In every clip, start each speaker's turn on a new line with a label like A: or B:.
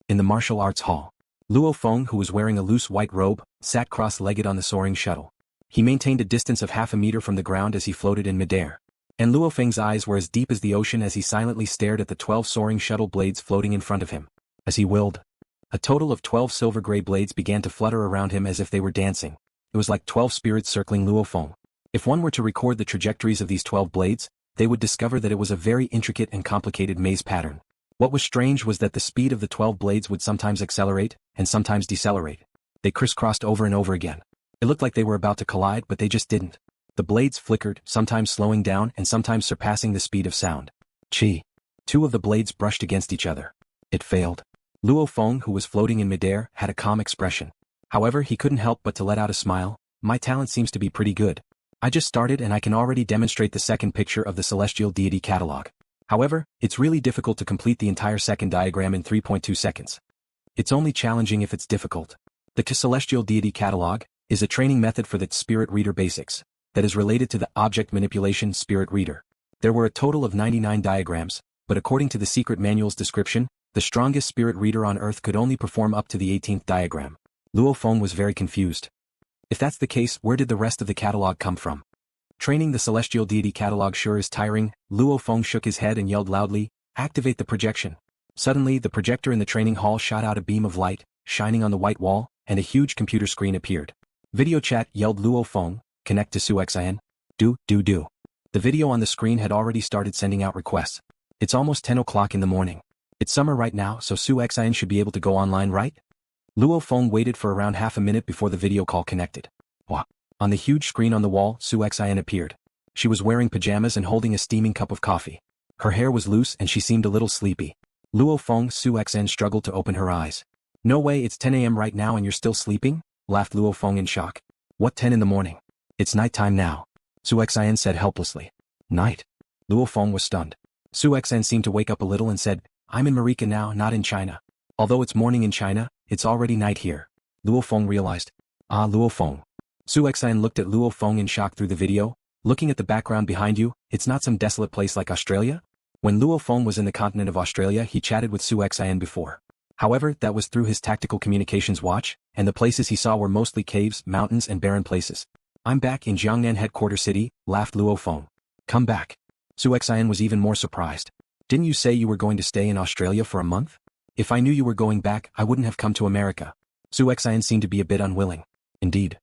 A: In the martial arts hall, Luo Feng, who was wearing a loose white robe, sat cross-legged on the soaring shuttle. He maintained a distance of half a meter from the ground as he floated in midair. And LuoFeng's eyes were as deep as the ocean as he silently stared at the 12 soaring shuttle blades floating in front of him. As he willed, a total of 12 silver-gray blades began to flutter around him as if they were dancing. It was like 12 spirits circling Luo Feng. If one were to record the trajectories of these 12 blades, they would discover that it was a very intricate and complicated maze pattern. What was strange was that the speed of the 12 blades would sometimes accelerate, and sometimes decelerate. They crisscrossed over and over again. It looked like they were about to collide, but they just didn't. The blades flickered, sometimes slowing down and sometimes surpassing the speed of sound. Chi. 2 of the blades brushed against each other. It failed. Luo Feng, who was floating in midair, had a calm expression. However, he couldn't help but to let out a smile. My talent seems to be pretty good. I just started and I can already demonstrate the second picture of the Celestial Deity Catalog. However, it's really difficult to complete the entire second diagram in 3.2 seconds. It's only challenging if it's difficult. The Celestial Deity Catalog is a training method for the Spirit Reader Basics that is related to the Object Manipulation Spirit Reader. There were a total of 99 diagrams, but according to the secret manual's description, the strongest Spirit Reader on Earth could only perform up to the 18th diagram. Luo Feng was very confused. If that's the case, where did the rest of the catalog come from? Training the Celestial Deity Catalog sure is tiring. Luo Feng shook his head and yelled loudly, "Activate the projection." Suddenly, the projector in the training hall shot out a beam of light, shining on the white wall, and a huge computer screen appeared. "Video chat," yelled Luo Feng. "Connect to Xu Xin. Do. The video on the screen had already started sending out requests. It's almost 10 o'clock in the morning. It's summer right now, so Xu Xin should be able to go online, right? Luo Feng waited for around half a minute before the video call connected. Wah. On the huge screen on the wall, Xu Xin appeared. She was wearing pajamas and holding a steaming cup of coffee. Her hair was loose and she seemed a little sleepy. Luo Feng, Xu Xin struggled to open her eyes. "No way, it's 10 a.m. right now and you're still sleeping?" laughed Luo Feng in shock. "What 10 in the morning? It's nighttime now," Xu Xin said helplessly. "Night?" Luo Feng was stunned. Xu Xin seemed to wake up a little and said, "I'm in Marika now, not in China. Although it's morning in China, it's already night here." Luo Feng realized. "Ah, Luo Feng." Xu Xin looked at Luo Feng in shock through the video. "Looking at the background behind you, it's not some desolate place like Australia?" When Luo Feng was in the continent of Australia, he chatted with Xu Xin before. However, that was through his tactical communications watch, and the places he saw were mostly caves, mountains and barren places. "I'm back in Jiang-Nan headquarter city," laughed Luo Feng. "Come back." Xu Xin was even more surprised. "Didn't you say you were going to stay in Australia for a month? If I knew you were going back, I wouldn't have come to America." Xu Xin seemed to be a bit unwilling. Indeed.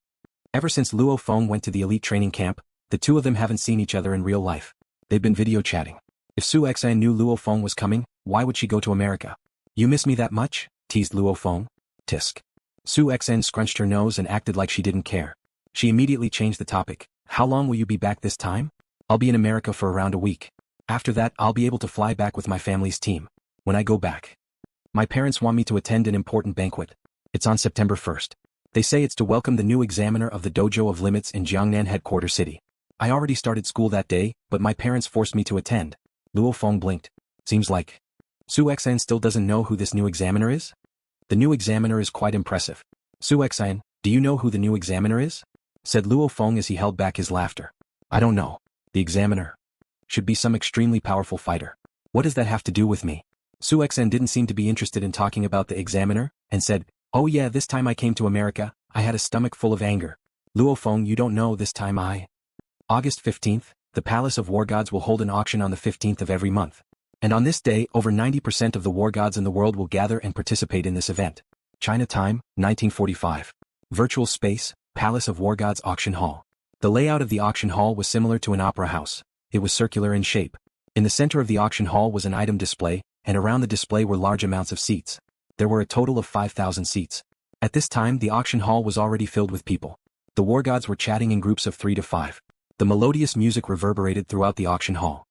A: Ever since Luo Feng went to the elite training camp, the two of them haven't seen each other in real life. They've been video chatting. If Xu Xin knew Luo Feng was coming, why would she go to America? "You miss me that much?" teased Luo Feng. Tisk. Xu Xin scrunched her nose and acted like she didn't care. She immediately changed the topic. "How long will you be back this time?" "I'll be in America for around a week. After that, I'll be able to fly back with my family's team. When I go back, my parents want me to attend an important banquet. It's on September 1st. They say it's to welcome the new examiner of the Dojo of Limits in Jiang-Nan headquarter city. I already started school that day, but my parents forced me to attend." Luo Feng blinked. "Seems like Xu Xin still doesn't know who this new examiner is?" "The new examiner is quite impressive." "Xu Xin, do you know who the new examiner is?" said Luo Feng as he held back his laughter. "I don't know. The examiner should be some extremely powerful fighter. What does that have to do with me?" Xu Xin didn't seem to be interested in talking about the examiner, and said, "Oh yeah, this time I came to America, I had a stomach full of anger. Luo Feng, you don't know this time August 15th, the Palace of Wargods will hold an auction on the 15th of every month. And on this day, over 90% of the Wargods in the world will gather and participate in this event. China time, 1945. Virtual space, Palace of Wargods Auction Hall. The layout of the auction hall was similar to an opera house. It was circular in shape. In the center of the auction hall was an item display, and around the display were large amounts of seats. There were a total of 5,000 seats. At this time, the auction hall was already filled with people. The Wargods were chatting in groups of 3 to 5. The melodious music reverberated throughout the auction hall.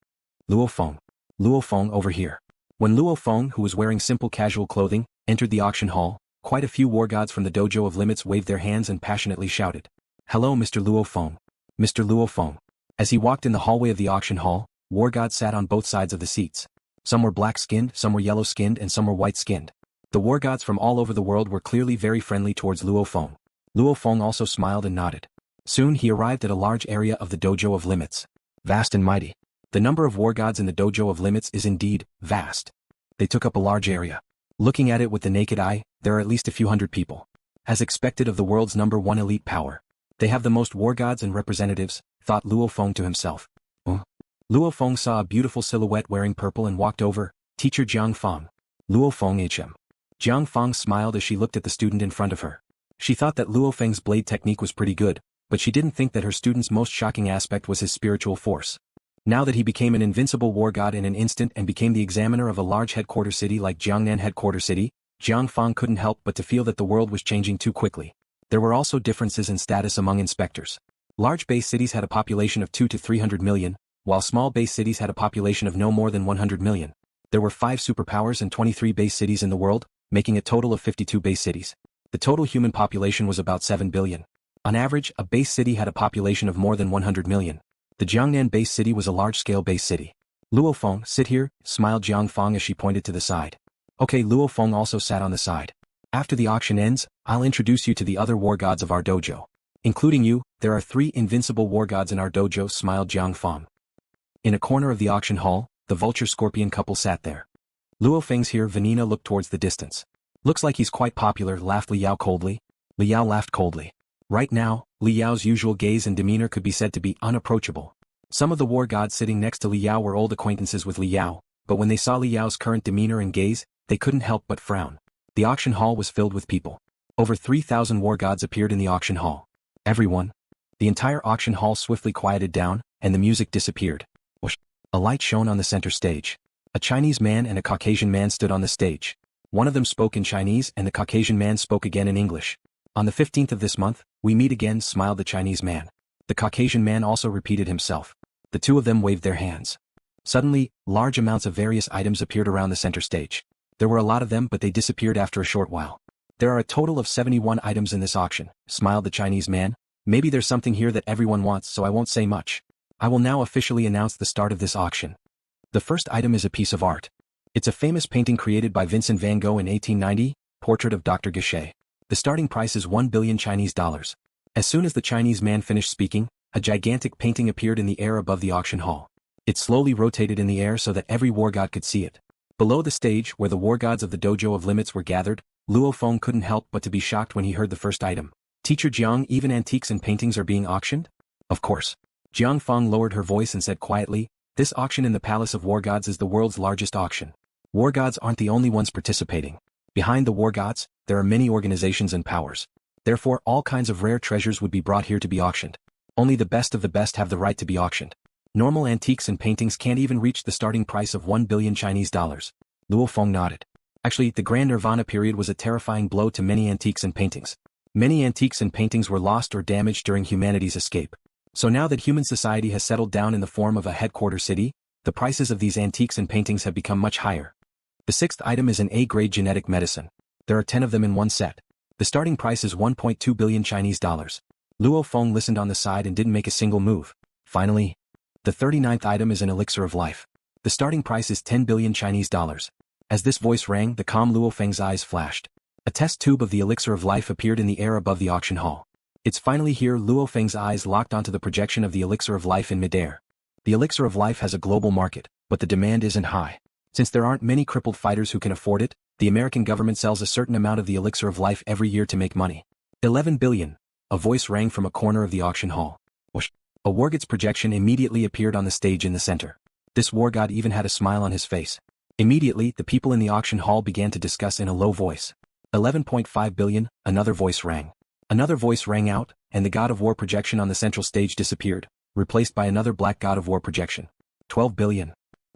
A: "Luo Feng. Luo Feng, over here." When Luo Feng, who was wearing simple casual clothing, entered the auction hall, quite a few Wargods from the Dojo of Limits waved their hands and passionately shouted, "Hello, Mr. Luo Feng. Mr. Luo Feng." As he walked in the hallway of the auction hall, Wargods sat on both sides of the seats. Some were black-skinned, some were yellow-skinned and some were white-skinned. The Wargods from all over the world were clearly very friendly towards Luo Feng. Luo Feng also smiled and nodded. Soon he arrived at a large area of the Dojo of Limits. Vast and mighty. The number of Wargods in the Dojo of Limits is indeed vast. They took up a large area. Looking at it with the naked eye, there are at least a few hundred people. As expected of the world's #1 elite power. They have the most wargods and representatives, thought Luo Feng to himself. Luo Feng saw a beautiful silhouette wearing purple and walked over. Teacher Jiang-Feng. Luo Feng HM. Jiang-Feng smiled as she looked at the student in front of her. She thought that Luo Feng's blade technique was pretty good, but she didn't think that her student's most shocking aspect was his spiritual force. Now that he became an invincible wargod in an instant and became the examiner of a large headquarter city like Jiang-Nan headquarter city, Jiang-Feng couldn't help but to feel that the world was changing too quickly. There were also differences in status among inspectors. Large base cities had a population of 2 to 300 million, while small base cities had a population of no more than 100 million. There were 5 superpowers and 23 base cities in the world, making a total of 52 base cities. The total human population was about 7 billion. On average, a base city had a population of more than 100 million. The Jiangnan base city was a large-scale base city. Luo Feng, sit here, smiled Jiang-Feng as she pointed to the side. Okay, Luo Feng also sat on the side. After the auction ends, I'll introduce you to the other wargods of our dojo. Including you, there are 3 invincible wargods in our dojo, smiled Jiang-Feng. In a corner of the auction hall, the vulture-scorpion couple sat there. Luo Feng's here. Vanina looked towards the distance. Looks like he's quite popular, laughed Li Yao coldly. Li Yao laughed coldly. Right now, Li Yao's usual gaze and demeanor could be said to be unapproachable. Some of the war gods sitting next to Li Yao were old acquaintances with Li Yao, but when they saw Li Yao's current demeanor and gaze, they couldn't help but frown. The auction hall was filled with people. Over 3,000 war gods appeared in the auction hall. Everyone. The entire auction hall swiftly quieted down, and the music disappeared. Whoosh. A light shone on the center stage. A Chinese man and a Caucasian man stood on the stage. One of them spoke in Chinese and the Caucasian man spoke again in English. On the 15th of this month, we meet again, smiled the Chinese man. The Caucasian man also repeated himself. The two of them waved their hands. Suddenly, large amounts of various items appeared around the center stage. There were a lot of them, but they disappeared after a short while. There are a total of 71 items in this auction, smiled the Chinese man. Maybe there's something here that everyone wants, so I won't say much. I will now officially announce the start of this auction. The first item is a piece of art. It's a famous painting created by Vincent van Gogh in 1890, Portrait of Dr. Guichet. The starting price is 1 billion Chinese dollars. As soon as the Chinese man finished speaking, a gigantic painting appeared in the air above the auction hall. It slowly rotated in the air so that every wargod could see it. Below the stage, where the wargods of the Dojo of Limits were gathered, Luo Feng couldn't help but to be shocked when he heard the first item. Teacher Jiang, even antiques and paintings are being auctioned? Of course. Jiang Feng lowered her voice and said quietly, this auction in the Palace of Wargods is the world's largest auction. Wargods aren't the only ones participating. Behind the wargods, there are many organizations and powers. Therefore, all kinds of rare treasures would be brought here to be auctioned. Only the best of the best have the right to be auctioned. Normal antiques and paintings can't even reach the starting price of 1 billion Chinese dollars. Luo Feng nodded. Actually, the Grand Nirvana period was a terrifying blow to many antiques and paintings. Many antiques and paintings were lost or damaged during humanity's escape. So now that human society has settled down in the form of a headquarter city, the prices of these antiques and paintings have become much higher. The sixth item is an A-grade genetic medicine. There are 10 of them in one set. The starting price is 1.2 billion Chinese dollars. Luo Feng listened on the side and didn't make a single move. Finally, the 39th item is an Elixir of Life. The starting price is 10 billion Chinese dollars. As this voice rang, the calm Luo Feng's eyes flashed. A test tube of the Elixir of Life appeared in the air above the auction hall. It's finally here. Luo Feng's eyes locked onto the projection of the Elixir of Life in midair. The Elixir of Life has a global market, but the demand isn't high. Since there aren't many crippled fighters who can afford it, the American government sells a certain amount of the Elixir of Life every year to make money. 11 billion. A voice rang from a corner of the auction hall. Whoosh. A Wargod's projection immediately appeared on the stage in the center. This Wargod even had a smile on his face. Immediately, the people in the auction hall began to discuss in a low voice. 11.5 billion, another voice rang. Another voice rang out, and the God of War projection on the central stage disappeared, replaced by another black God of War projection. 12 billion.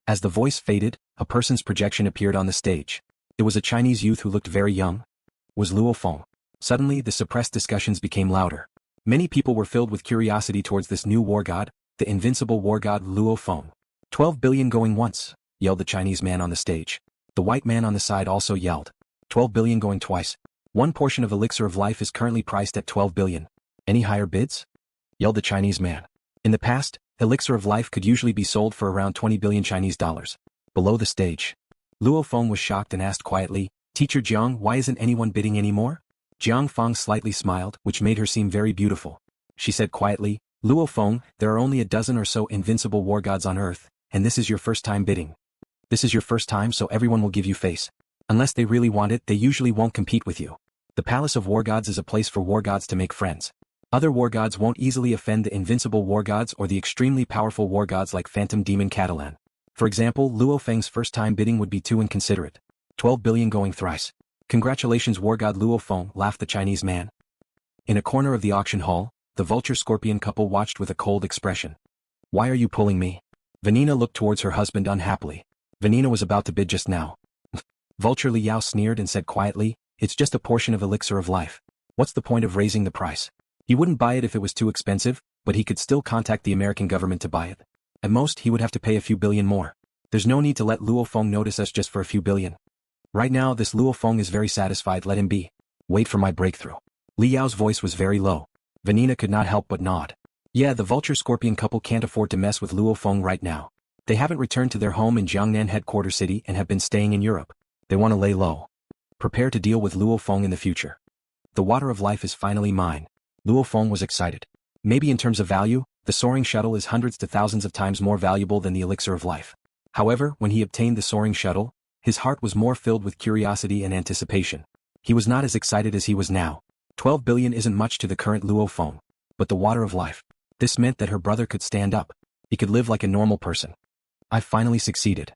A: As the voice faded, a person's projection appeared on the stage. It was a Chinese youth who looked very young. Was Luo Feng. Suddenly, the suppressed discussions became louder. Many people were filled with curiosity towards this new Wargod, the Invincible Wargod Luo Feng. 12 billion going once, yelled the Chinese man on the stage. The white man on the side also yelled. 12 billion going twice. One portion of Elixir of Life is currently priced at 12 billion. Any higher bids? Yelled the Chinese man. In the past, Elixir of Life could usually be sold for around 20 billion Chinese dollars. Below the stage, Luo Feng was shocked and asked quietly, Teacher Jiang, why isn't anyone bidding anymore? Jiang Feng slightly smiled, which made her seem very beautiful. She said quietly, Luo Feng, there are only a dozen or so invincible wargods on Earth, and this is your first time bidding. This is your first time, so everyone will give you face. Unless they really want it, they usually won't compete with you. The Palace of Wargods is a place for Wargods to make friends. Other Wargods won't easily offend the Invincible Wargods or the extremely powerful Wargods like Phantom Demon Catalog. For example, LuoFeng's first time bidding would be too inconsiderate. 12 billion going thrice. Congratulations Wargod Luo Feng, laughed the Chinese man. In a corner of the auction hall, the vulture-scorpion couple watched with a cold expression. Why are you pulling me? Vanina looked towards her husband unhappily. Vanina was about to bid just now. Vulture Liao sneered and said quietly, it's just a portion of Elixir of Life. What's the point of raising the price? He wouldn't buy it if it was too expensive, but he could still contact the American government to buy it. At most he would have to pay a few billion more. There's no need to let Luo Feng notice us just for a few billion. Right now this Luo Feng is very satisfied, let him be. Wait for my breakthrough. Liao's voice was very low. Vanina could not help but nod. Yeah, the vulture-scorpion couple can't afford to mess with Luo Feng right now. They haven't returned to their home in Jiang-Nan headquarter city and have been staying in Europe. They want to lay low. Prepare to deal with Luo Feng in the future. The water of life is finally mine. Luo Feng was excited. Maybe in terms of value, the Soaring Shuttle is hundreds to thousands of times more valuable than the Elixir of Life. However, when he obtained the Soaring Shuttle, his heart was more filled with curiosity and anticipation. He was not as excited as he was now. 12 billion isn't much to the current Luo Feng. But the water of life. This meant that her brother could stand up. He could live like a normal person. I finally succeeded.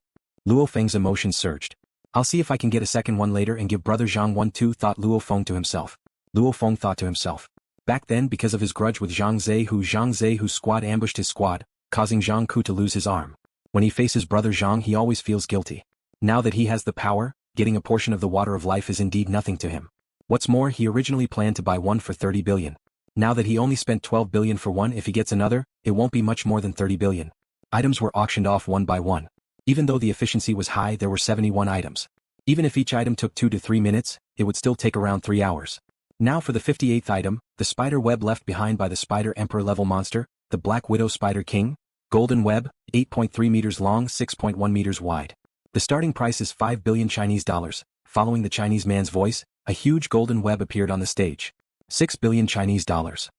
A: Luo Feng's emotions surged. I'll see if I can get a second one later and give brother Zhang one too, thought Luo Feng to himself. Luo Feng thought to himself. Back then, because of his grudge with Zhang Zehu's squad ambushed his squad, causing Zhang Ku to lose his arm. When he faces brother Zhang, he always feels guilty. Now that he has the power, getting a portion of the water of life is indeed nothing to him. What's more, he originally planned to buy one for 30 billion. Now that he only spent 12 billion for one, if he gets another, it won't be much more than 30 billion. Items were auctioned off one by one. Even though the efficiency was high, there were 71 items. Even if each item took 2 to 3 minutes, it would still take around 3 hours. Now for the 58th item, the spider web left behind by the spider emperor level monster, the Black Widow Spider King. Golden web, 8.3 meters long, 6.1 meters wide. The starting price is 5 billion Chinese dollars. Following the Chinese man's voice, a huge golden web appeared on the stage. 6 billion Chinese dollars.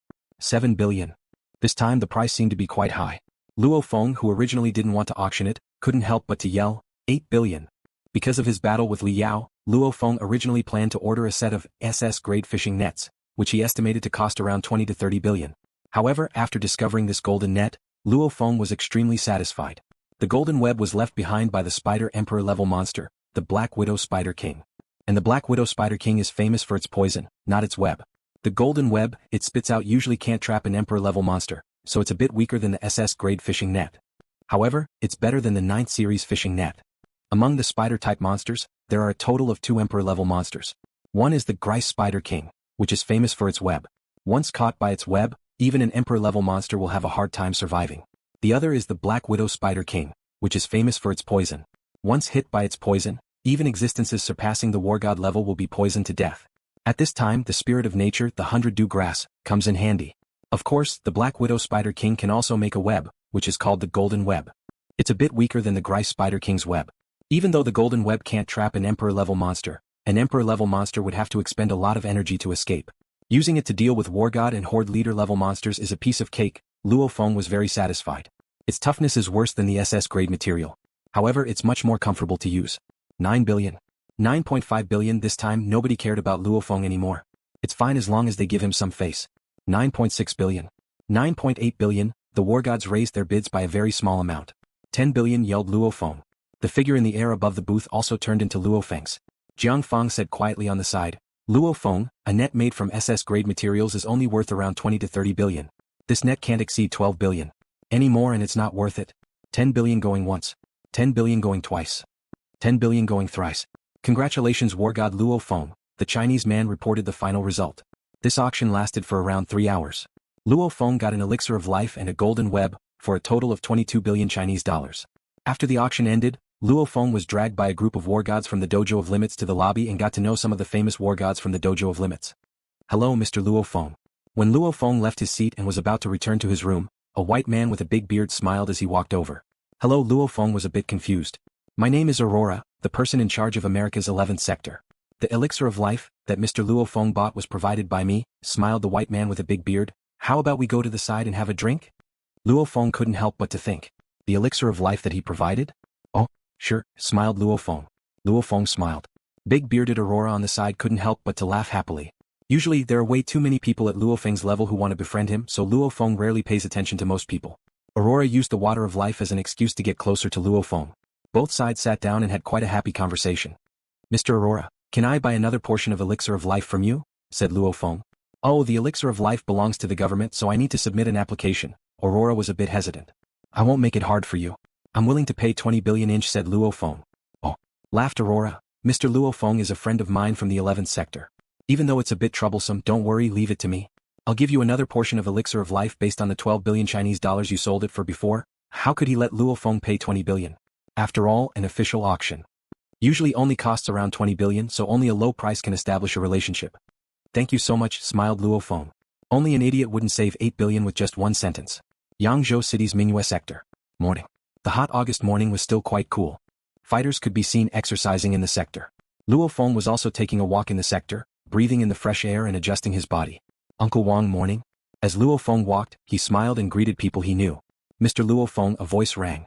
A: 7 billion. This time the price seemed to be quite high. Luo Feng, who originally didn't want to auction it, couldn't help but to yell, 8 billion. Because of his battle with Liao, Luo Feng originally planned to order a set of SS-grade fishing nets, which he estimated to cost around 20 to 30 billion. However, after discovering this golden net, Luo Feng was extremely satisfied. The golden web was left behind by the spider emperor level monster, the Black Widow Spider King. And the Black Widow Spider King is famous for its poison, not its web. The golden web it spits out usually can't trap an emperor level monster, so it's a bit weaker than the SS-grade fishing net. However, it's better than the 9th series fishing net. Among the spider-type monsters, there are a total of 2 emperor-level monsters. One is the Grice Spider King, which is famous for its web. Once caught by its web, even an emperor-level monster will have a hard time surviving. The other is the Black Widow Spider King, which is famous for its poison. Once hit by its poison, even existences surpassing the Wargod level will be poisoned to death. At this time, the spirit of nature, the 100-dew grass, comes in handy. Of course, the Black Widow Spider King can also make a web, which is called the Golden Web. It's a bit weaker than the Grice Spider King's web. Even though the golden web can't trap an emperor-level monster, an emperor-level monster would have to expend a lot of energy to escape. Using it to deal with Wargod and Horde leader-level monsters is a piece of cake. Luo Feng was very satisfied. Its toughness is worse than the SS-grade material. However, it's much more comfortable to use. 9 billion. 9.5 billion. This time nobody cared about Luo Feng anymore. It's fine as long as they give him some face. 9.6 billion. 9.8 billion. The Wargods raised their bids by a very small amount. 10 billion, yelled Luo Feng. The figure in the air above the booth also turned into Luo Feng's. Jiang Feng said quietly on the side, Luo Feng, a net made from SS-grade materials is only worth around 20 to 30 billion. This net can't exceed 12 billion. Any more and it's not worth it. 10 billion going once. 10 billion going twice. 10 billion going thrice. Congratulations Wargod Luo Feng, the Chinese man reported the final result. This auction lasted for around 3 hours. Luo Feng got an Elixir of Life and a golden web, for a total of 22 billion Chinese dollars. After the auction ended, Luo Feng was dragged by a group of Wargods from the Dojo of Limits to the lobby and got to know some of the famous Wargods from the Dojo of Limits. Hello Mr. Luo Feng. When Luo Feng left his seat and was about to return to his room, a white man with a big beard smiled as he walked over. Hello Luo Feng was a bit confused. My name is Aurora, the person in charge of America's 11th sector. The Elixir of Life, that Mr. Luo Feng bought was provided by me, smiled the white man with a big beard. How about we go to the side and have a drink? Luo Feng couldn't help but to think. The Elixir of Life that he provided? Oh, sure, smiled Luo Feng. Luo Feng smiled. Big bearded Aurora on the side couldn't help but to laugh happily. Usually there are way too many people at LuoFeng's level who want to befriend him, so LuoFeng rarely pays attention to most people. Aurora used the water of life as an excuse to get closer to LuoFeng. Both sides sat down and had quite a happy conversation. Mr. Aurora, can I buy another portion of Elixir of Life from you? Said LuoFeng. Oh, the Elixir of Life belongs to the government, so I need to submit an application. Aurora was a bit hesitant. I won't make it hard for you. I'm willing to pay 20 billion inch, said LuoFeng. Oh, laughed Aurora. Mr. LuoFeng is a friend of mine from the 11th sector. Even though it's a bit troublesome, don't worry, leave it to me. I'll give you another portion of Elixir of Life based on the 12 billion Chinese dollars you sold it for before. How could he let LuoFeng pay 20 billion? After all, an official auction usually only costs around 20 billion, so only a low price can establish a relationship. Thank you so much, smiled LuoFeng. Only an idiot wouldn't save 8 billion with just one sentence. Yangzhou City's Mingyue sector. Morning. The hot August morning was still quite cool. Fighters could be seen exercising in the sector. LuoFeng was also taking a walk in the sector, breathing in the fresh air and adjusting his body. Uncle Wang, morning. As LuoFeng walked, he smiled and greeted people he knew. Mr. LuoFeng, a voice rang.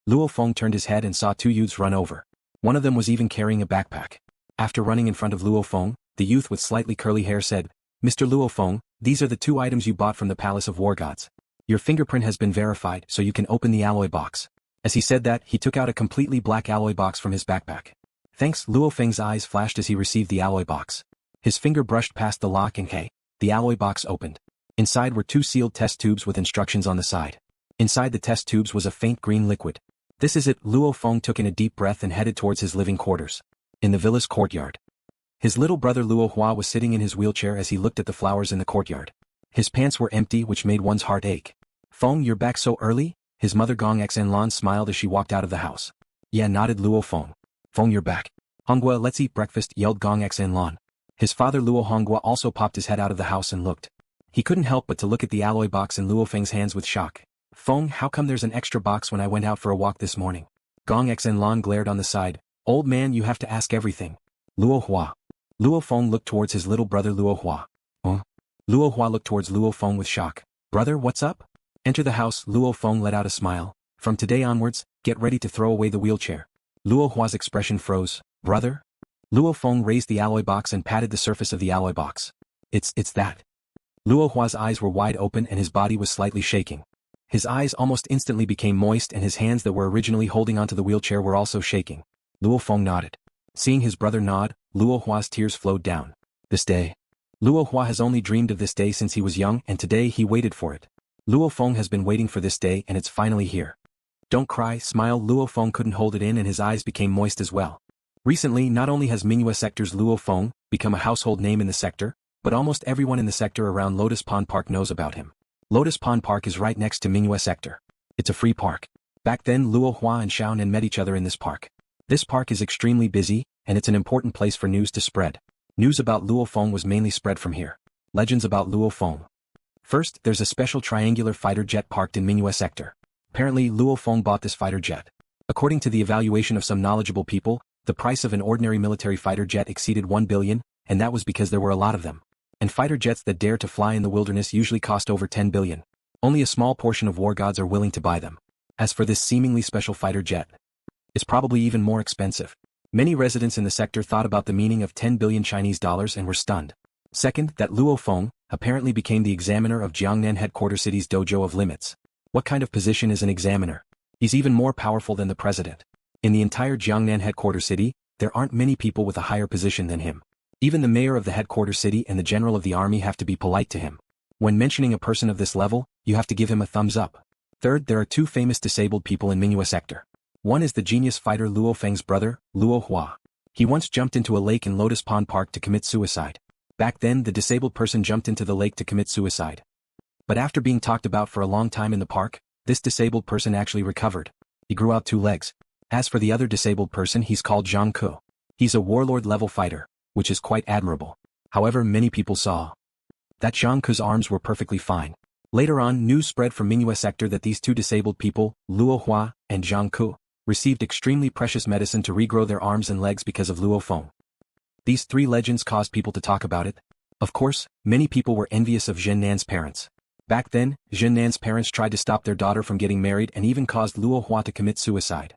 A: LuoFeng turned his head and saw two youths run over. One of them was even carrying a backpack. After running in front of LuoFeng, the youth with slightly curly hair said, Mr. LuoFeng, these are the 2 items you bought from the Palace of Wargods. Your fingerprint has been verified, so you can open the alloy box. As he said that, he took out a completely black alloy box from his backpack. Thanks, LuoFeng's eyes flashed as he received the alloy box. His finger brushed past the lock and the alloy box opened. Inside were 2 sealed test tubes with instructions on the side. Inside the test tubes was a faint green liquid. This is it. LuoFeng took in a deep breath and headed towards his living quarters. In the villa's courtyard. His little brother Luo Hua was sitting in his wheelchair as he looked at the flowers in the courtyard. His pants were empty, which made one's heart ache. Feng, you're back so early? His mother Gong Xinlan smiled as she walked out of the house. Yeah, nodded LuoFeng. Feng, you're back. Honghua, let's eat breakfast, yelled Gong Xinlan. His father Luo Honghua also popped his head out of the house and looked. He couldn't help but to look at the alloy box in Luofeng's hands with shock. Feng, how come there's an extra box when I went out for a walk this morning? Gong Xinlan glared on the side. Old man, you have to ask everything. Luo Hua. LuoFeng looked towards his little brother Luo Hua. Luo Hua looked towards LuoFeng with shock. Brother, what's up? Enter the house. LuoFeng let out a smile. From today onwards, get ready to throw away the wheelchair. Luo Hua's expression froze. Brother? LuoFeng raised the alloy box and patted the surface of the alloy box. It's that. Luo Hua's eyes were wide open and his body was slightly shaking. His eyes almost instantly became moist and his hands that were originally holding onto the wheelchair were also shaking. LuoFeng nodded. Seeing his brother nod, Luo Hua's tears flowed down. This day. Luo Hua has only dreamed of this day since he was young, and today he waited for it. LuoFeng has been waiting for this day and it's finally here. Don't cry, smile. LuoFeng couldn't hold it in and his eyes became moist as well. Recently, not only has Mingyue Sector's LuoFeng become a household name in the sector, but almost everyone in the sector around Lotus Pond Park knows about him. Lotus Pond Park is right next to Mingyue Sector. It's a free park. Back then Luo Hua and Xiao-Nan met each other in this park. This park is extremely busy, and it's an important place for news to spread. News about LuoFeng was mainly spread from here. Legends about LuoFeng. First, there's a special triangular fighter jet parked in Mingyue Sector. Apparently LuoFeng bought this fighter jet. According to the evaluation of some knowledgeable people, the price of an ordinary military fighter jet exceeded 1 billion, and that was because there were a lot of them. And fighter jets that dare to fly in the wilderness usually cost over 10 billion. Only a small portion of Wargods are willing to buy them. As for this seemingly special fighter jet, it's probably even more expensive. Many residents in the sector thought about the meaning of 10 billion Chinese dollars and were stunned. Second, that LuoFeng apparently became the examiner of Jiang-Nan headquarter city's dojo of limits. What kind of position is an examiner? He's even more powerful than the president. In the entire Jiang-Nan headquarter city, there aren't many people with a higher position than him. Even the mayor of the headquarter city and the general of the army have to be polite to him. When mentioning a person of this level, you have to give him a thumbs up. Third, there are 2 famous disabled people in Mingyue Sector. One is the genius fighter LuoFeng's brother, Luo Hua. He once jumped into a lake in Lotus Pond Park to commit suicide. Back then, the disabled person jumped into the lake to commit suicide. But after being talked about for a long time in the park, this disabled person actually recovered. He grew out 2 legs. As for the other disabled person, he's called Zhang Ke. He's a warlord-level fighter, which is quite admirable. However, many people saw that Zhang Ke's arms were perfectly fine. Later on, news spread from Mingyue Sector that these 2 disabled people, Luo Hua and Zhang Ke, received extremely precious medicine to regrow their arms and legs because of LuoFeng. These 3 legends caused people to talk about it. Of course, many people were envious of Jiang-Nan's parents. Back then, Jiang-Nan's parents tried to stop their daughter from getting married and even caused Luo Hua to commit suicide.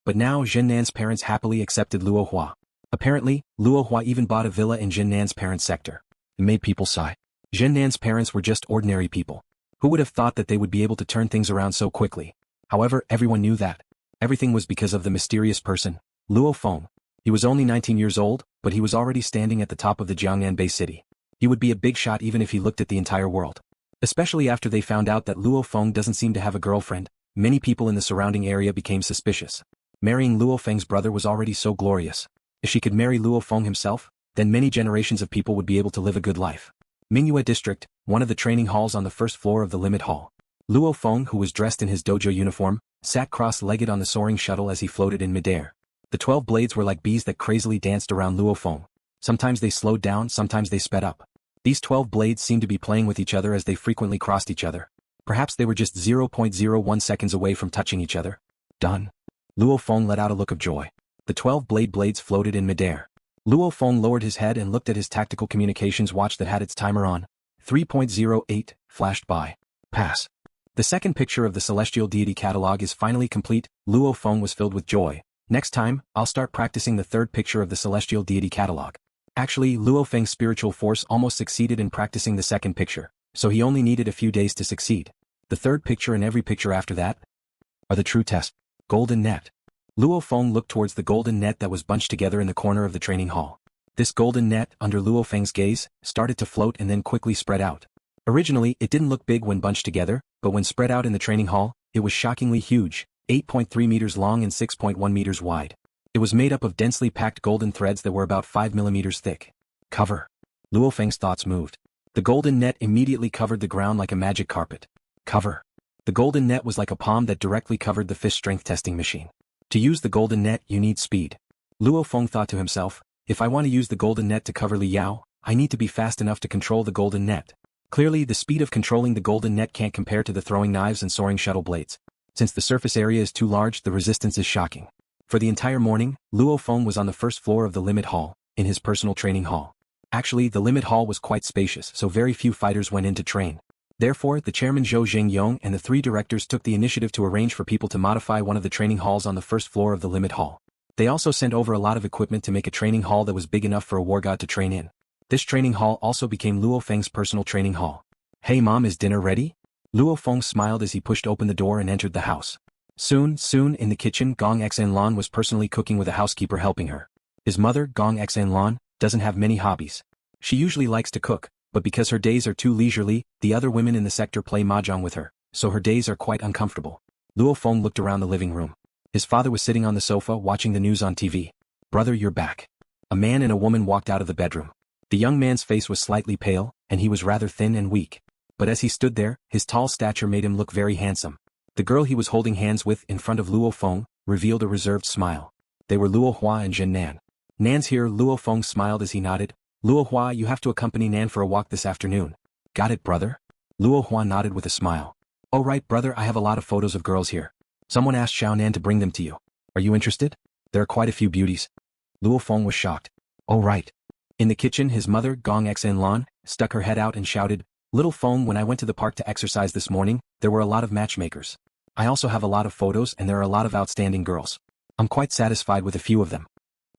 A: But now Jiang-Nan's parents happily accepted Luo Hua. Apparently, Luo Hua even bought a villa in Jiang-Nan's parents' sector. It made people sigh. Jiang-Nan's parents were just ordinary people. Who would have thought that they would be able to turn things around so quickly? However, everyone knew that. Everything was because of the mysterious person, Luo Feng. He was only 19 years old, but he was already standing at the top of the Jiangnan Bay city. He would be a big shot even if he looked at the entire world. Especially after they found out that Luo Feng doesn't seem to have a girlfriend, many people in the surrounding area became suspicious. Marrying Luo Feng's brother was already so glorious. If she could marry Luo Feng himself, then many generations of people would be able to live a good life. Mingyue District, one of the training halls on the first floor of the Limit Hall. Luo Feng, who was dressed in his dojo uniform, sat cross-legged on the soaring shuttle as he floated in midair. The 12 blades were like bees that crazily danced around Luo Feng. Sometimes they slowed down, sometimes they sped up. These 12 blades seemed to be playing with each other as they frequently crossed each other. Perhaps they were just 0.01 seconds away from touching each other. Done. Luo Feng let out a look of joy. The 12 blades floated in midair. Luo Feng lowered his head and looked at his tactical communications watch that had its timer on. 3.08 flashed by. Pass. The second picture of the Celestial Deity Catalog is finally complete. Luo Feng was filled with joy. Next time, I'll start practicing the third picture of the Celestial Deity Catalog. Actually, LuoFeng's spiritual force almost succeeded in practicing the second picture, so he only needed a few days to succeed. The third picture and every picture after that are the true test. Golden net. Luo Feng looked towards the golden net that was bunched together in the corner of the training hall. This golden net, under Luo Feng's gaze, started to float and then quickly spread out. Originally, it didn't look big when bunched together, but when spread out in the training hall, it was shockingly huge, 8.3 meters long and 6.1 meters wide. It was made up of densely packed golden threads that were about 5 millimeters thick. Cover. Luo Feng's thoughts moved. The golden net immediately covered the ground like a magic carpet. Cover. The golden net was like a palm that directly covered the fish strength testing machine. To use the golden net, you need speed. Luo Feng thought to himself, if I want to use the golden net to cover Li Yao, I need to be fast enough to control the golden net. Clearly, the speed of controlling the golden net can't compare to the throwing knives and soaring shuttle blades. Since the surface area is too large, the resistance is shocking. For the entire morning, Luo Feng was on the first floor of the Limit Hall, in his personal training hall. Actually, the Limit Hall was quite spacious, so very few fighters went in to train. Therefore, the chairman Zhou Jingyong and the 3 directors took the initiative to arrange for people to modify one of the training halls on the first floor of the Limit Hall. They also sent over a lot of equipment to make a training hall that was big enough for a Wargod to train in. This training hall also became Luo Feng's personal training hall. Hey mom, is dinner ready? Luo Feng smiled as he pushed open the door and entered the house. Soon, in the kitchen, Gong Xinlan was personally cooking with a housekeeper helping her. His mother, Gong Xinlan, doesn't have many hobbies. She usually likes to cook, but because her days are too leisurely, the other women in the sector play mahjong with her, so her days are quite uncomfortable. Luo Feng looked around the living room. His father was sitting on the sofa watching the news on TV. Brother, you're back. A man and a woman walked out of the bedroom. The young man's face was slightly pale, and he was rather thin and weak. But as he stood there, his tall stature made him look very handsome. The girl he was holding hands with in front of Luo Feng revealed a reserved smile. They were Luo Hua and Jiang-Nan. Nan's here. Luo Feng smiled as he nodded. Luo Hua, you have to accompany Nan for a walk this afternoon. Got it, brother? Luo Hua nodded with a smile. Oh right, brother, I have a lot of photos of girls here. Someone asked Xiao-Nan to bring them to you. Are you interested? There are quite a few beauties. Luo Feng was shocked. Oh right. In the kitchen, his mother, Gong Xinlan, stuck her head out and shouted, Little Feng, when I went to the park to exercise this morning, there were a lot of matchmakers. I also have a lot of photos and there are a lot of outstanding girls. I'm quite satisfied with a few of them.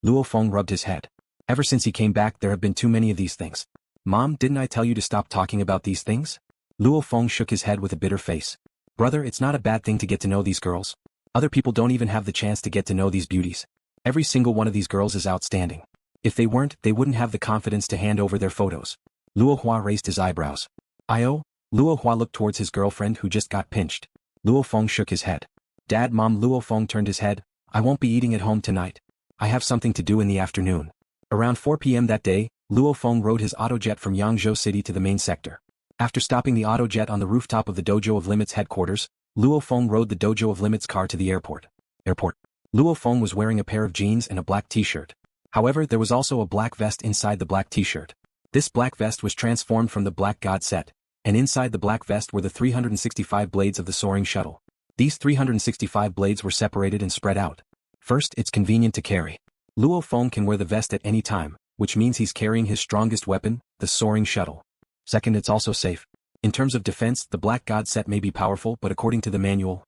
A: Luo Feng rubbed his head. Ever since he came back, there have been too many of these things. Mom, didn't I tell you to stop talking about these things? Luo Feng shook his head with a bitter face. Brother, it's not a bad thing to get to know these girls. Other people don't even have the chance to get to know these beauties. Every single one of these girls is outstanding. If they weren't, they wouldn't have the confidence to hand over their photos. Luo Hua raised his eyebrows. Io? Luo Hua looked towards his girlfriend who just got pinched. Luo Feng shook his head. Dad, Mom, Luo Feng turned his head. I won't be eating at home tonight. I have something to do in the afternoon. Around 4 p.m. that day, Luo Feng rode his autojet from Yangzhou City to the main sector. After stopping the autojet on the rooftop of the Dojo of Limit's headquarters, Luo Feng rode the Dojo of Limit's car to the airport. Luo Feng was wearing a pair of jeans and a black t-shirt. However, there was also a black vest inside the black t-shirt. This black vest was transformed from the Black God set, and inside the black vest were the 365 blades of the Soaring Shuttle. These 365 blades were separated and spread out. First, it's convenient to carry. Luo Feng can wear the vest at any time, which means he's carrying his strongest weapon, the Soaring Shuttle. Second, it's also safe. In terms of defense, the Black God set may be powerful, but according to the manual,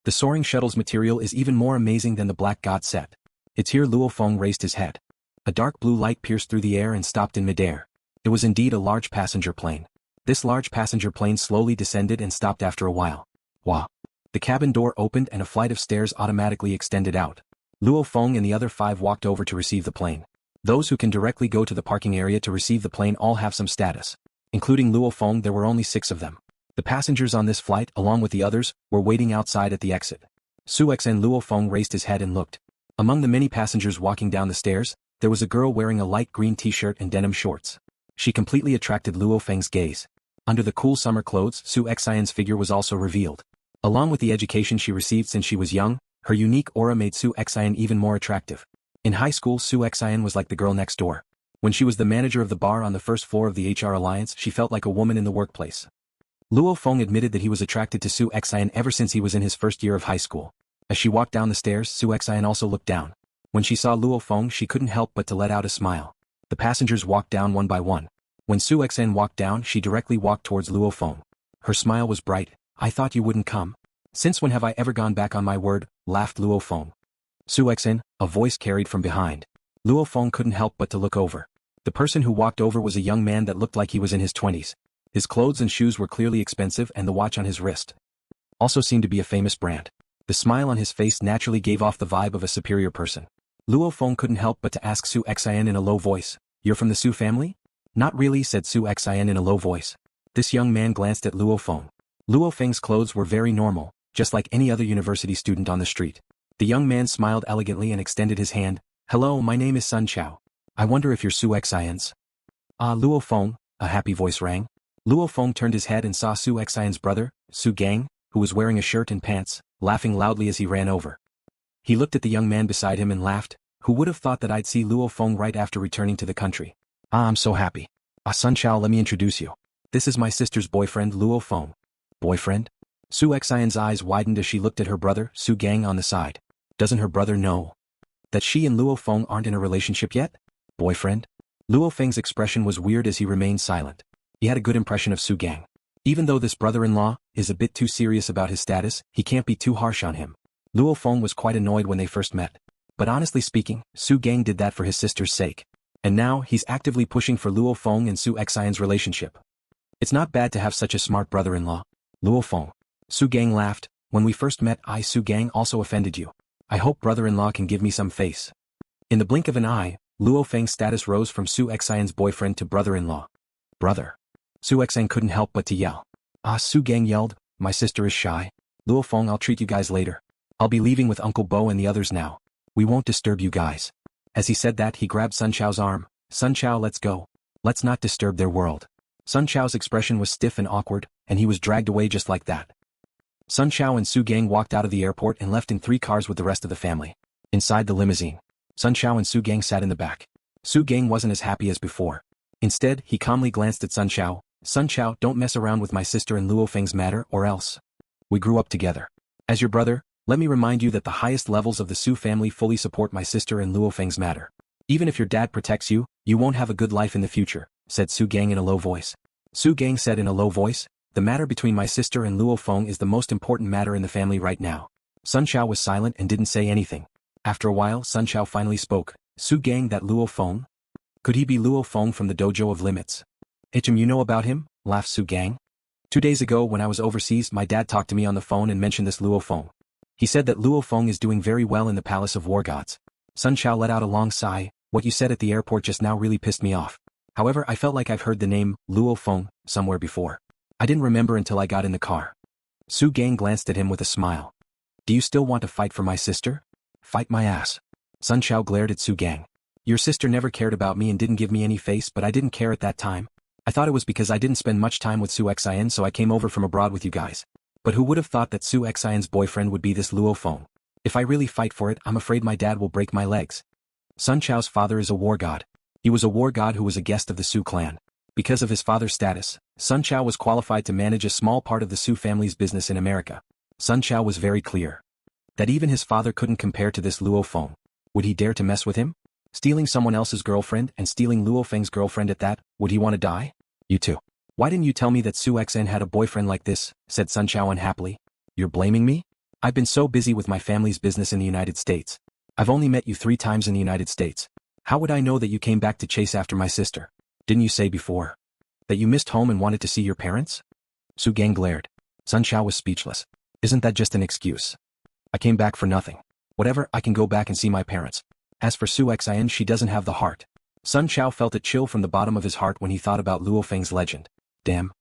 A: the Soaring Shuttle's material is even more amazing than the Black God set. It's here. Luo Feng raised his head. A dark blue light pierced through the air and stopped in midair. It was indeed a large passenger plane. This large passenger plane slowly descended and stopped after a while. Wah! The cabin door opened and a flight of stairs automatically extended out. Luo Feng and the other 5 walked over to receive the plane. Those who can directly go to the parking area to receive the plane all have some status. Including Luo Feng, there were only 6 of them. The passengers on this flight, along with the others, were waiting outside at the exit. Xu Xin and Luo Feng raised his head and looked. Among the many passengers walking down the stairs, there was a girl wearing a light green t-shirt and denim shorts. She completely attracted Luo Feng's gaze. Under the cool summer clothes, Xu Xin's figure was also revealed. Along with the education she received since she was young, her unique aura made Xu Xin even more attractive. In high school, Xu Xin was like the girl next door. When she was the manager of the bar on the first floor of the HR Alliance, she felt like a woman in the workplace. Luo Feng admitted that he was attracted to Xu Xin ever since he was in his first year of high school. As she walked down the stairs, Xu Xin also looked down. When she saw Luo Feng, she couldn't help but to let out a smile. The passengers walked down one by one. When Xu Xin walked down, she directly walked towards Luo Feng. Her smile was bright. "I thought you wouldn't come. Since when have I ever gone back on my word?" laughed Luo Feng. "Xu Xin," a voice carried from behind. Luo Feng couldn't help but to look over. The person who walked over was a young man that looked like he was in his 20s. His clothes and shoes were clearly expensive and the watch on his wrist also seemed to be a famous brand. The smile on his face naturally gave off the vibe of a superior person. Luo Feng couldn't help but to ask Xu Xin in a low voice, "You're from the Xu family?" "Not really," said Xu Xin in a low voice. This young man glanced at Luo Feng. Luo Feng's clothes were very normal, just like any other university student on the street. The young man smiled elegantly and extended his hand. "Hello, my name is Sun Chao. I wonder if you're Xu Xin's." "Ah, Luo Feng," a happy voice rang. Luo Feng turned his head and saw Xu Xin's brother, Xu Gang, who was wearing a shirt and pants, laughing loudly as he ran over. He looked at the young man beside him and laughed. "Who would have thought that I'd see Luo Feng right after returning to the country? Ah, I'm so happy. Ah, Sun Chao, let me introduce you. This is my sister's boyfriend, Luo Feng." "Boyfriend?" Xu Xin's eyes widened as she looked at her brother, Xu Gang, on the side. Doesn't her brother know that she and Luo Feng aren't in a relationship yet? Boyfriend? Luo Feng's expression was weird as he remained silent. He had a good impression of Xu Gang. Even though this brother-in-law is a bit too serious about his status, he can't be too harsh on him. Luo Feng was quite annoyed when they first met. But honestly speaking, Xu Gang did that for his sister's sake. And now, he's actively pushing for Luo Feng and Xu Xin's relationship. It's not bad to have such a smart brother-in-law. Luo Feng. Xu Gang laughed. "When we first met, I, Xu Gang, also offended you. I hope brother-in-law can give me some face." In the blink of an eye, Luo Feng's status rose from Xu Xin's boyfriend to brother-in-law. "Brother." Xu Xin couldn't help but to yell. "Ah," Xu Gang yelled, "my sister is shy. Luo Feng, I'll treat you guys later. I'll be leaving with Uncle Bo and the others now. We won't disturb you guys." As he said that, he grabbed Sun Chao's arm. "Sun Chao, let's go. Let's not disturb their world." Sun Chao's expression was stiff and awkward, and he was dragged away just like that. Sun Chao and Xu Gang walked out of the airport and left in 3 cars with the rest of the family. Inside the limousine, Sun Chao and Xu Gang sat in the back. Xu Gang wasn't as happy as before. Instead, he calmly glanced at Sun Chao. "Sun Chao, don't mess around with my sister and Luo Feng's matter, or else. We grew up together. As your brother, let me remind you that the highest levels of the Xu family fully support my sister and Luo Feng's matter. Even if your dad protects you, you won't have a good life in the future," said Xu Gang in a low voice. Xu Gang said in a low voice, "The matter between my sister and Luo Feng is the most important matter in the family right now." Sun Chao was silent and didn't say anything. After a while, Sun Chao finally spoke. "Xu Gang, that Luo Feng? Could he be Luo Feng from the dojo of limits?" "You know about him?" laughed Xu Gang. 2 days ago when I was overseas, my dad talked to me on the phone and mentioned this Luo Feng. He said that Luo Feng is doing very well in the Palace of Wargods." Sun Chao let out a long sigh. "What you said at the airport just now really pissed me off. However, I felt like I've heard the name, Luo Feng, somewhere before. I didn't remember until I got in the car." Xu Gang glanced at him with a smile. "Do you still want to fight for my sister?" "Fight my ass." Sun Chao glared at Xu Gang. "Your sister never cared about me and didn't give me any face, but I didn't care at that time. I thought it was because I didn't spend much time with Xu Xin, so I came over from abroad with you guys. But who would have thought that Xu Xin's boyfriend would be this Luo Feng? If I really fight for it, I'm afraid my dad will break my legs." Sun Chao's father is a war god. He was a war god who was a guest of the Xu clan. Because of his father's status, Sun Chao was qualified to manage a small part of the Xu family's business in America. Sun Chao was very clear that even his father couldn't compare to this Luo Feng. Would he dare to mess with him? Stealing someone else's girlfriend and stealing Luo Feng's girlfriend at that, would he want to die? "You too. Why didn't you tell me that Xu Xin had a boyfriend like this?" said Sun Chao unhappily. "You're blaming me? I've been so busy with my family's business in the United States. I've only met you 3 times in the United States. How would I know that you came back to chase after my sister? Didn't you say before that you missed home and wanted to see your parents? Su Gang glared. Sun Xiao was speechless. Isn't that just an excuse? I came back for nothing. Whatever, I can go back and see my parents. As for Su Xian, she doesn't have the heart. Sun Xiao felt a chill from the bottom of his heart when he thought about Luo Feng's legend. Damn.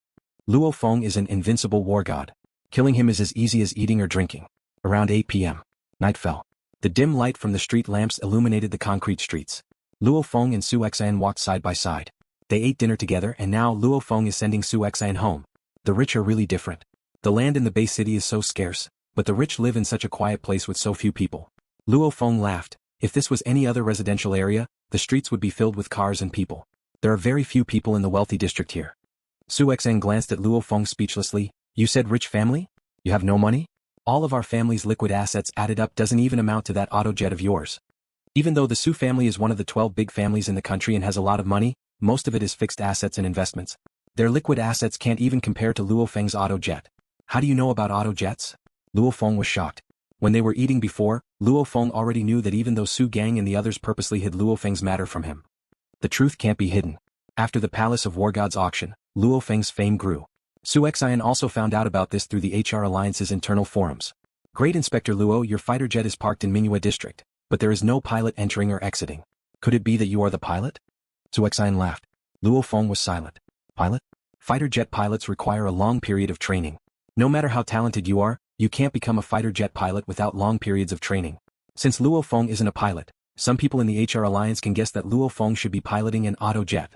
A: Luo Feng is an invincible wargod. Killing him is as easy as eating or drinking. Around 8 p.m. Night fell. The dim light from the street lamps illuminated the concrete streets. Luo Feng and Su Xian walked side by side. They ate dinner together and now Luo Feng is sending Su Xian home. The rich are really different. The land in the Bay City is so scarce, but the rich live in such a quiet place with so few people. Luo Feng laughed. If this was any other residential area, the streets would be filled with cars and people. There are very few people in the wealthy district here. Su Xian glanced at Luo Feng speechlessly. You said rich family? You have no money? All of our family's liquid assets added up doesn't even amount to that auto jet of yours. Even though the Su family is one of the 12 big families in the country and has a lot of money, most of it is fixed assets and investments. Their liquid assets can't even compare to Luo Feng's auto jet. How do you know about auto jets? Luo Feng was shocked. When they were eating before, Luo Feng already knew that even though Su Gang and the others purposely hid Luo Feng's matter from him. The truth can't be hidden. After the Palace of Wargods auction, Luo Feng's fame grew. Su Xian also found out about this through the HR Alliance's internal forums. Great Inspector Luo, your fighter jet is parked in Minhua District, but there is no pilot entering or exiting. Could it be that you are the pilot? Su Xian laughed. Luo Feng was silent. Pilot? Fighter jet pilots require a long period of training. No matter how talented you are, you can't become a fighter jet pilot without long periods of training. Since Luo Feng isn't a pilot, some people in the HR Alliance can guess that Luo Feng should be piloting an auto jet.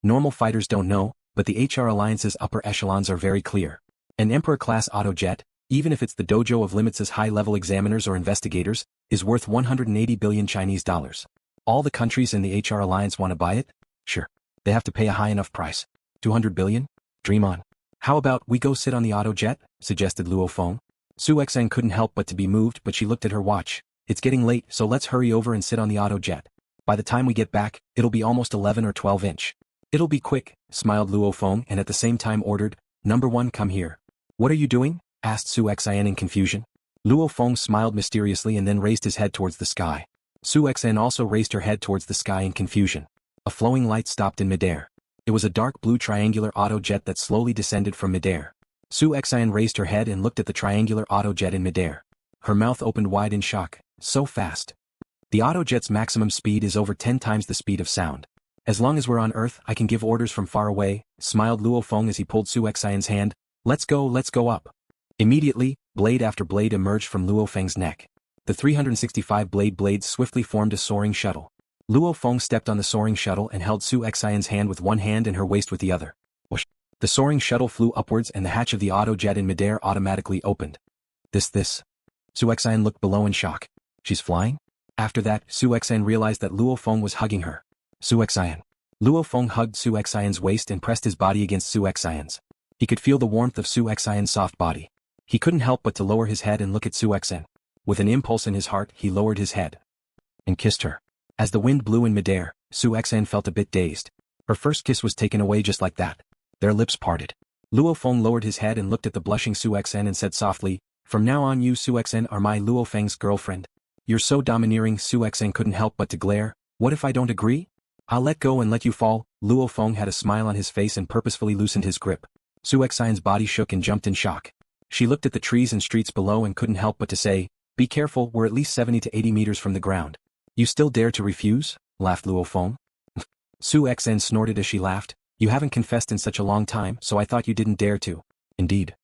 A: Normal fighters don't know, but the HR Alliance's upper echelons are very clear. An Emperor-class auto jet, even if it's the dojo of Limits' high-level examiners or investigators, is worth 180 billion Chinese dollars. All the countries in the HR Alliance want to buy it? Sure. They have to pay a high enough price. 200 billion? Dream on. How about we go sit on the auto jet? Suggested Luo Feng. Su Xian couldn't help but to be moved, but she looked at her watch. It's getting late, so let's hurry over and sit on the auto jet. By the time we get back, it'll be almost 11 or 12 inch. It'll be quick, smiled Luo Feng and at the same time ordered, Number 1, come here. What are you doing? Asked Su Xian in confusion. Luo Feng smiled mysteriously and then raised his head towards the sky. Su Xian also raised her head towards the sky in confusion. A flowing light stopped in midair. It was a dark blue triangular auto jet that slowly descended from midair. Su Xian raised her head and looked at the triangular auto jet in midair. Her mouth opened wide in shock. So fast. The auto jet's maximum speed is over 10 times the speed of sound. As long as we're on Earth, I can give orders from far away, smiled Luo Feng as he pulled Su Xian's hand. Let's go up. Immediately, blade after blade emerged from Luo Feng's neck. The 365 blades swiftly formed a soaring shuttle. Luo Feng stepped on the soaring shuttle and held Su Xian's hand with one hand and her waist with the other. Whoosh. The soaring shuttle flew upwards and the hatch of the auto jet in midair automatically opened. This. Su Xian looked below in shock. She's flying? After that, Su Xian realized that Luo Feng was hugging her. Su Xian. Luo Feng hugged Su Xian's waist and pressed his body against Su Xian's. He could feel the warmth of Su Xian's soft body. He couldn't help but to lower his head and look at Su Xian. With an impulse in his heart, he lowered his head and kissed her. As the wind blew in midair, Su Xian felt a bit dazed. Her first kiss was taken away just like that. Their lips parted. Luo Feng lowered his head and looked at the blushing Su Xian and said softly, From now on you Su Xian are my Luo Feng's girlfriend. You're so domineering. Su Xian couldn't help but to glare. What if I don't agree? I'll let go and let you fall. Luo Feng had a smile on his face and purposefully loosened his grip. Su Xian's body shook and jumped in shock. She looked at the trees and streets below and couldn't help but to say, Be careful, we're at least 70 to 80 meters from the ground. You still dare to refuse? Laughed Luo Feng. Su Xian snorted as she laughed. You haven't confessed in such a long time, so I thought you didn't dare to. Indeed.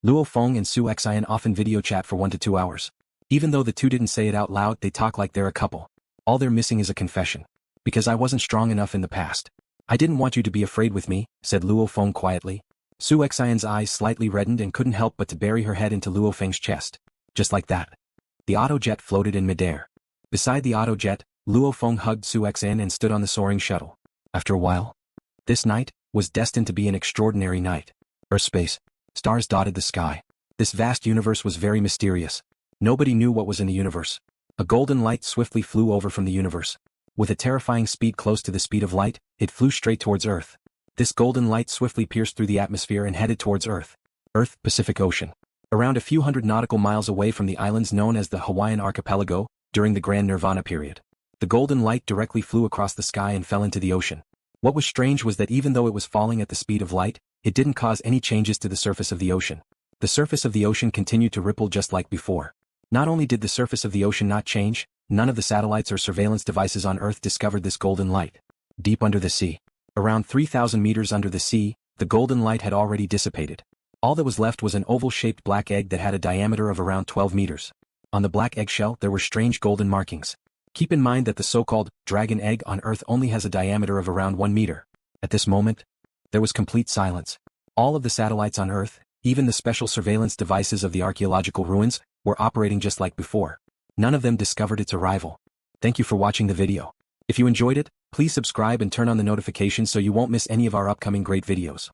A: Luo Feng and Su Xian often video chat for 1 to 2 hours. Even though the two didn't say it out loud, they talk like they're a couple. All they're missing is a confession. Because I wasn't strong enough in the past. I didn't want you to be afraid with me, said Luo Feng quietly. Su Xian's eyes slightly reddened and couldn't help but to bury her head into Luo Feng's chest. Just like that. The auto jet floated in midair. Beside the auto jet, Luo Feng hugged Su Xian and stood on the soaring shuttle. After a while, this night was destined to be an extraordinary night. Earth space. Stars dotted the sky. This vast universe was very mysterious. Nobody knew what was in the universe. A golden light swiftly flew over from the universe. With a terrifying speed close to the speed of light, it flew straight towards Earth. This golden light swiftly pierced through the atmosphere and headed towards Earth. Earth, Pacific Ocean. Around a few hundred nautical miles away from the islands known as the Hawaiian Archipelago, during the Grand Nirvana period. The golden light directly flew across the sky and fell into the ocean. What was strange was that even though it was falling at the speed of light, it didn't cause any changes to the surface of the ocean. The surface of the ocean continued to ripple just like before. Not only did the surface of the ocean not change, none of the satellites or surveillance devices on Earth discovered this golden light. Deep under the sea, around 3,000 meters under the sea, the golden light had already dissipated. All that was left was an oval-shaped black egg that had a diameter of around 12 meters. On the black eggshell there were strange golden markings. Keep in mind that the so-called dragon egg on Earth only has a diameter of around 1 meter. At this moment, there was complete silence. All of the satellites on Earth, even the special surveillance devices of the archaeological ruins, were operating just like before. None of them discovered its arrival. Thank you for watching the video. If you enjoyed it, please subscribe and turn on the notifications so you won't miss any of our upcoming great videos.